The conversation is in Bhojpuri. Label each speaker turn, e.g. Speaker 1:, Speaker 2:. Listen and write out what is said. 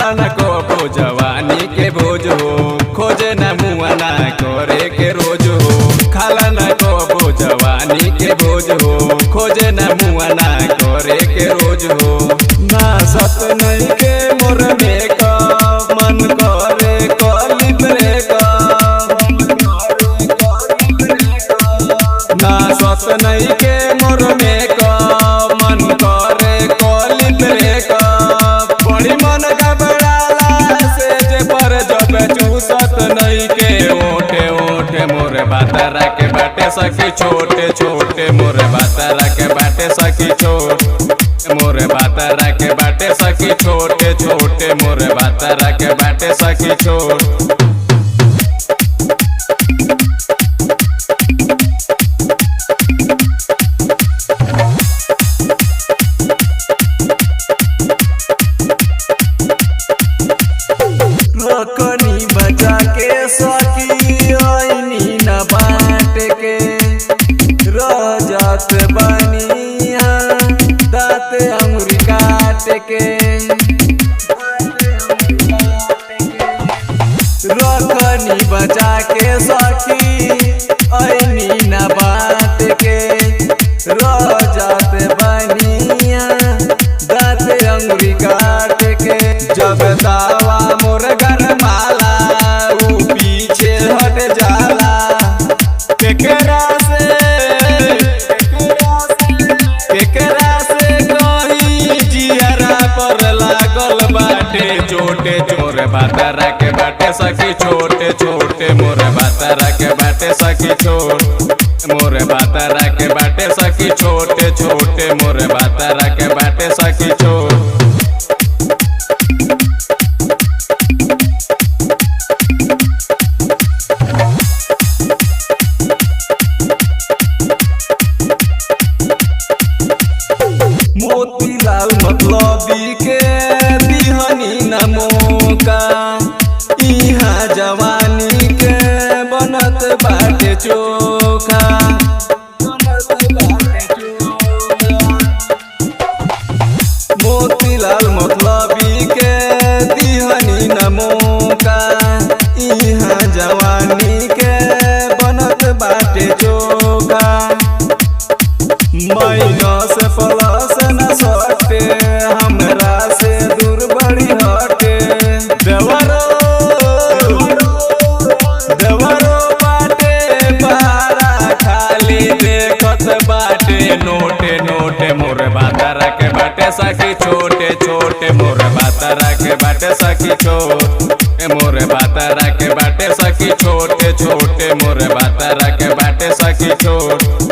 Speaker 1: खाला न को जवानी के बोझ हो, खोजे न मुआ ना करे के रोज हो। खाला न को जवानी के बोझ हो, खोजे न मुआ ना करे के रोज हो। ना सत नहीं के मोर में का मन करे कली ब्रेक, ना सत नहीं के मोर में का मन करे कली ब्रेक। बड़ी मन घबराला से जे पर जब चूसत नहीं के ओठे ओठे मोरे बातारा के बाटे सखी छोटे छोटे मोरे बातारा के बाटे सखी छोट मोरे बातारा के बाटे सखी छोटे छोटे मोरे बातारा के बाटे सखी छोट।
Speaker 2: रखनी बचा के सखी ओइनी न बाट के रह जात बनिया दाँत अंगुरी काट के। रखनी बचा के सखी ओइनी न बाट के रह जात बनिया दाँत अंगुरी काट के। जब दावा मोर घर माला ऊ पीछे हट जाला, केकरा से कहीं जियरा पर लागल बाटे चोटे मोरे बातारा के बाटे सखी छोटे छोटे मोरे बातारा के बाटे सखी छोट मोरे बातारा के बाटे सखी छोटे छोटे मोरे बातारा के बाटे सखी छोट। मोतीलाल मतलबी के दिहनी न मौका, इहाँ जवानी के बनत बाटे चोखा। मोतीलाल मतलबी के दिहनी न मौका, इहाँ जवानी के बनत बाटे चोखा। माइनस प्लस न सटे हमरा से दूर बड़ी हटे। देवरो बाटे बारा खाली देखत बाटे नोटे नोटे मोरे बातारा के बाटे सखी छोटे छोटे मोरे बातारा के बाटे सखी छोट मोरे बातारा के बाटे सखी छोटे छोटे मोरे बातारा के बाटे सखी छोट।